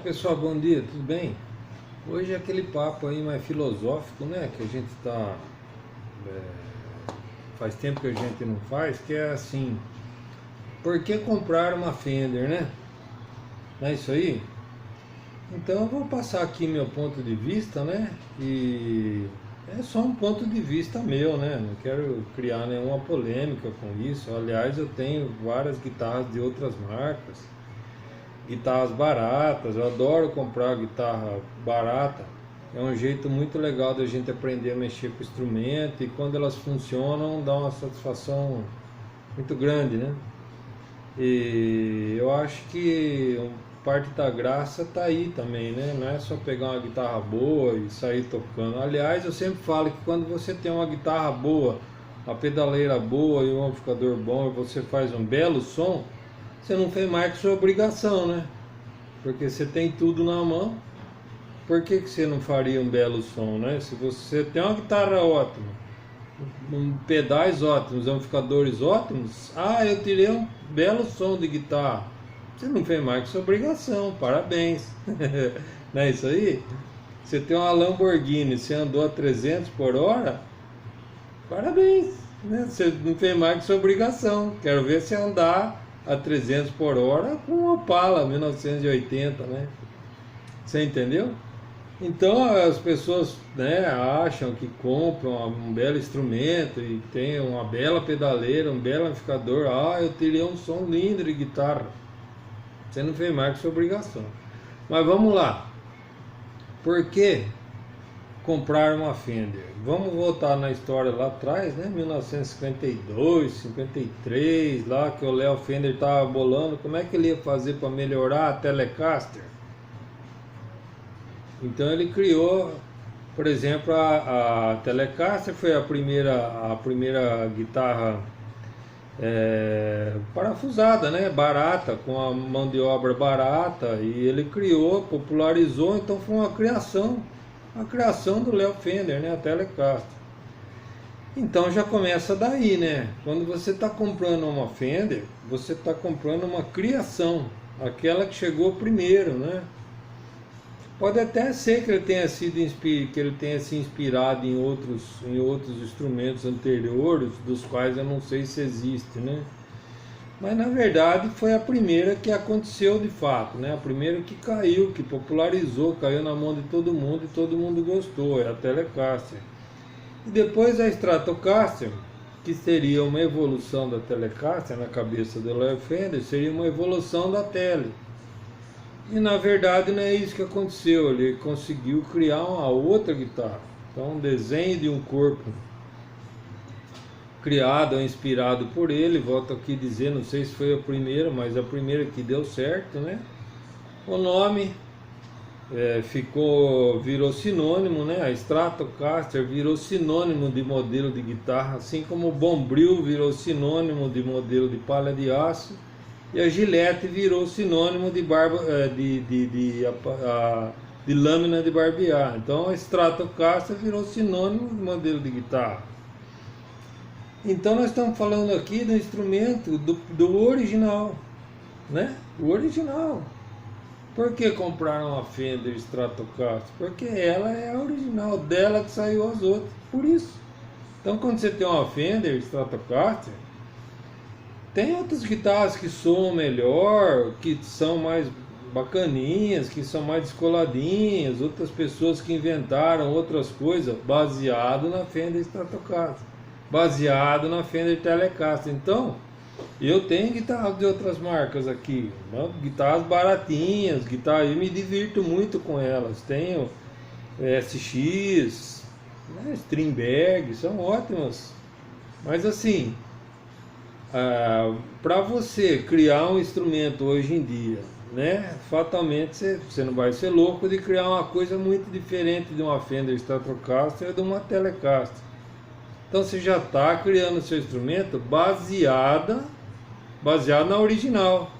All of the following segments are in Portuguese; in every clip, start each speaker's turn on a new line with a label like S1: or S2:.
S1: Pessoal, bom dia, tudo bem? Hoje é aquele papo aí mais filosófico, né? Que a gente tá. Faz tempo que a gente não faz, que é assim: por que comprar uma Fender, né? Não é isso aí? Então eu vou passar aqui meu ponto de vista, né? E é só um ponto de vista meu, né? Não quero criar nenhuma polêmica com isso. Aliás, eu tenho várias guitarras de outras marcas, guitarras baratas, eu adoro comprar guitarra barata. É um jeito muito legal da gente aprender a mexer com o instrumento e quando elas funcionam dá uma satisfação muito grande, né? E eu acho que parte da graça tá aí também, né? Não é só pegar uma guitarra boa e sair tocando. Aliás, eu sempre falo que quando você tem uma guitarra boa, a pedaleira boa e um amplificador bom e você faz um belo som, você não fez mais que sua obrigação, né? Porque você tem tudo na mão, por que você não faria um belo som, né? Se você tem uma guitarra ótima, pedais ótimos, amplificadores ótimos, eu tirei um belo som de guitarra. Você não fez mais que sua obrigação, parabéns. Não é isso aí? Você tem uma Lamborghini, você andou a 300 por hora, parabéns, né? Você não fez mais que sua obrigação. Quero ver você andar a 300 por hora com uma Opala 1980, né? Você entendeu? Então as pessoas, né, acham que compram um belo instrumento e tem uma bela pedaleira, um belo amplificador. Eu teria um som lindo de guitarra. Você não fez mais que sua obrigação. Mas vamos lá. Por que comprar uma Fender? Vamos voltar na história lá atrás, né? 1952, 53, lá que o Léo Fender estava bolando como é que ele ia fazer para melhorar a Telecaster. Então ele criou, por exemplo, a Telecaster foi a primeira guitarra parafusada, né? Barata, com a mão de obra barata, e ele criou, popularizou, então foi uma criação, a criação do Léo Fender, né? A Telecaster. Então já começa daí, né? Quando você está comprando uma Fender, você está comprando uma criação, aquela que chegou primeiro, né? Pode até ser que ele tenha se inspirado em outros instrumentos anteriores, dos quais eu não sei se existe, né? Mas na verdade foi a primeira que aconteceu de fato, né? A primeira que caiu, que popularizou, caiu na mão de todo mundo e todo mundo gostou, é a Telecaster. E depois a Stratocaster, que seria uma evolução da Telecaster na cabeça do Léo Fender, seria uma evolução da Tele. E na verdade não é isso que aconteceu, ele conseguiu criar uma outra guitarra. Então um desenho de um corpo criado ou inspirado por ele, volto aqui a dizer, não sei se foi a primeira, mas a primeira que deu certo, né? O nome virou sinônimo, né? A Stratocaster virou sinônimo de modelo de guitarra, assim como o Bombril virou sinônimo de modelo de palha de aço. E a Gillette virou sinônimo de lâmina de barbear. Então a Stratocaster virou sinônimo de modelo de guitarra. Então nós estamos falando aqui do instrumento do original, né? O original. Por que compraram uma Fender Stratocaster? Porque ela é a original, dela que saiu as outras. Por isso. Então quando você tem uma Fender Stratocaster, tem outras guitarras que soam melhor, que são mais bacaninhas, que são mais descoladinhas, outras pessoas que inventaram outras coisas baseado na Fender Stratocaster, baseado na Fender Telecaster. Então, eu tenho guitarras de outras marcas aqui, né? Guitarras baratinhas, eu me divirto muito com elas. Tenho SX, né, Strindberg, são ótimas. Mas assim, para você criar um instrumento hoje em dia, né, fatalmente você não vai ser louco de criar uma coisa muito diferente de uma Fender Stratocaster ou de uma Telecaster. Então você já está criando seu instrumento baseado na original.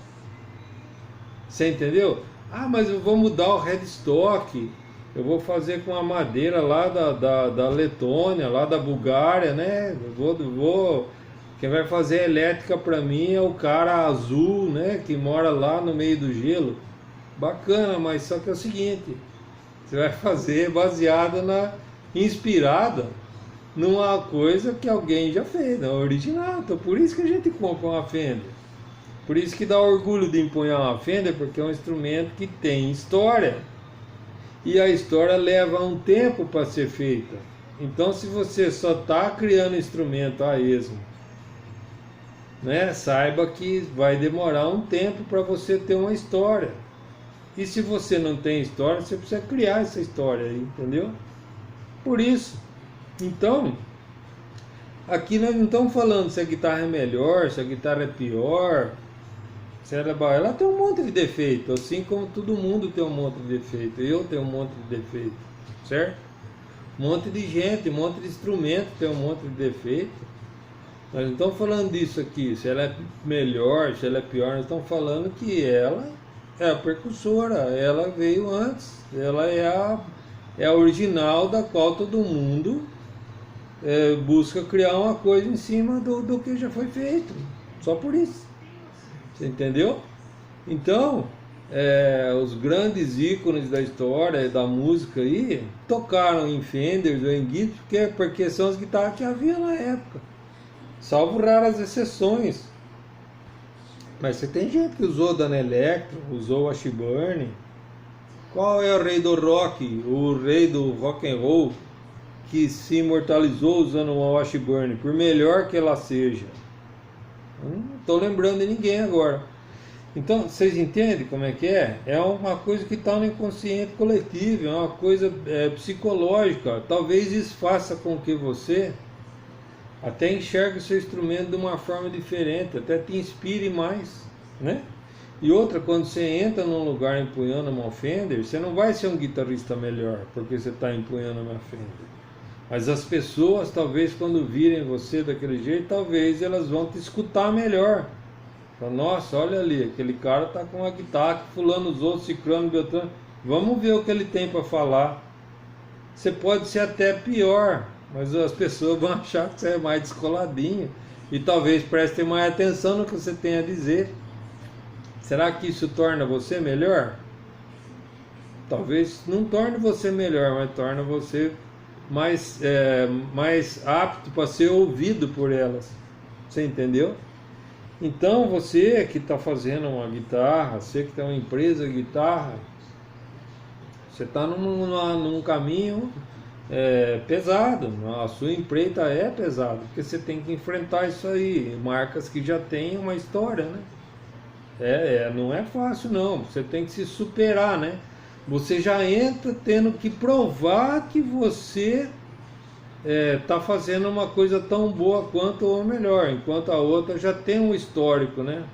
S1: Você entendeu? Mas eu vou mudar o headstock, eu vou fazer com a madeira lá da Letônia, lá da Bulgária, né? Quem vai fazer elétrica para mim é o cara azul, né, que mora lá no meio do gelo. bacana, mas só que é o seguinte, você vai fazer inspirada numa coisa que alguém já fez, não original. Então por isso que a gente compra uma Fender. Por isso que dá orgulho de empunhar uma Fender, porque é um instrumento que tem história. E a história leva um tempo para ser feita. Então se você só está criando instrumento a esmo, né, saiba que vai demorar um tempo para você ter uma história. E se você não tem história, você precisa criar essa história aí, entendeu? Por isso. Então, aqui nós não estamos falando se a guitarra é melhor, se a guitarra é pior, se ela é boa. Ela tem um monte de defeito, assim como todo mundo tem um monte de defeito. Eu tenho um monte de defeito, certo? Um monte de gente, um monte de instrumento tem um monte de defeito. Nós não estamos falando disso aqui, se ela é melhor, se ela é pior. Nós estamos falando que ela é a precursora, ela veio antes, ela é a original, da qual todo mundo busca criar uma coisa em cima do que já foi feito, só por isso. Você entendeu? Então, os grandes ícones da história, da música aí, tocaram em Fenders ou em Gibson, porque são as guitarras que havia na época, salvo raras exceções. Mas você tem gente que usou Dana Electro, usou Washburn. Qual é o rei do rock, o rei do rock and roll, que se imortalizou usando uma Washburn, por melhor que ela seja? Não estou lembrando de ninguém agora. Então, vocês entendem como é que é? É uma coisa que está no inconsciente coletivo, é uma coisa psicológica. Talvez isso faça com que você até enxergue o seu instrumento de uma forma diferente, até te inspire mais, né? E outra, quando você entra num lugar empunhando uma Fender, você não vai ser um guitarrista melhor, porque você está empunhando uma Fender. Mas as pessoas, talvez, quando virem você daquele jeito, talvez elas vão te escutar melhor. Fala, nossa, olha ali, aquele cara está com uma guitarra que fulano usou, ciclano, beltrano. Vamos ver o que ele tem para falar. Você pode ser até pior, mas as pessoas vão achar que você é mais descoladinho e talvez prestem mais atenção no que você tem a dizer. Será que isso torna você melhor? Talvez não torne você melhor, mas torna você mais apto para ser ouvido por elas. Você entendeu? Então você que está fazendo uma guitarra, você que tem uma empresa de guitarra, você está num caminho pesado, a sua empreita é pesada, porque você tem que enfrentar isso aí, marcas que já têm uma história, né? Não é fácil não, você tem que se superar, né? Você já entra tendo que provar que você está fazendo uma coisa tão boa quanto ou melhor, enquanto a outra já tem um histórico, né?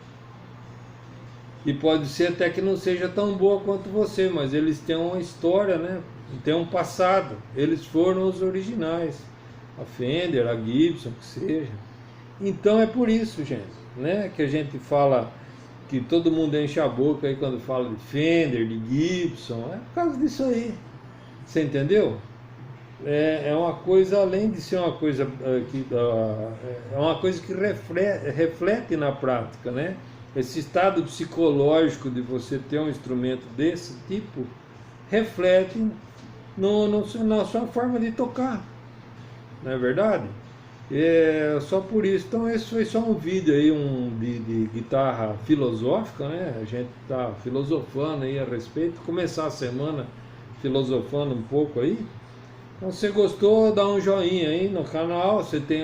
S1: E pode ser até que não seja tão boa quanto você, mas eles têm uma história, né? Tem um passado, eles foram os originais, a Fender, a Gibson, que seja. Então é por isso, gente, né, que a gente fala que todo mundo enche a boca aí quando fala de Fender, de Gibson, é por causa disso aí. Você entendeu? É uma coisa, além de ser uma coisa é uma coisa que reflete na prática, né? Esse estado psicológico de você ter um instrumento desse tipo reflete na sua forma de tocar, não é verdade? Só por isso. Então esse foi só um vídeo aí de guitarra filosófica, né? A gente está filosofando aí a respeito, começar a semana filosofando um pouco aí. Então, se você gostou, dá um joinha aí no canal. Se tem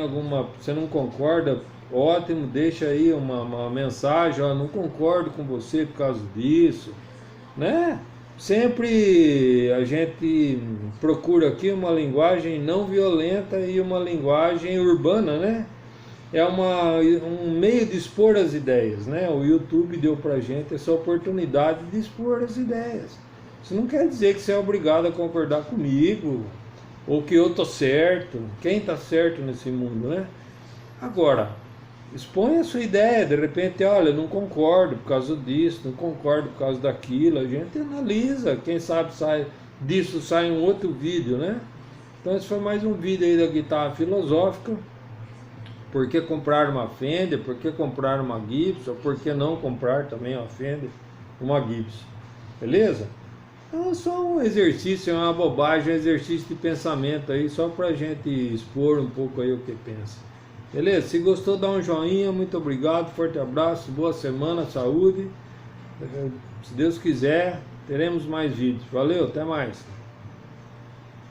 S1: você não concorda, ótimo, deixa aí uma mensagem, ó, não concordo com você por causa disso, né? Sempre a gente procura aqui uma linguagem não violenta e uma linguagem urbana, né? É um meio de expor as ideias, né? O YouTube deu pra gente essa oportunidade de expor as ideias. Isso não quer dizer que você é obrigado a concordar comigo, ou que eu tô certo. Quem tá certo nesse mundo, né? Agora, expõe a sua ideia. De repente, olha, não concordo por causa disso, não concordo por causa daquilo. A gente analisa, quem sabe disso sai um outro vídeo, né? Então esse foi mais um vídeo aí da guitarra filosófica. Por que comprar uma Fender? Por que comprar uma Gibson? Por que não comprar também uma Fender, uma Gibson? beleza? Então é só um exercício, é uma bobagem, um exercício de pensamento aí, só pra gente expor um pouco aí o que pensa. Beleza? Se gostou, dá um joinha, muito obrigado, forte abraço, boa semana, saúde. Se Deus quiser, teremos mais vídeos. Valeu, até mais.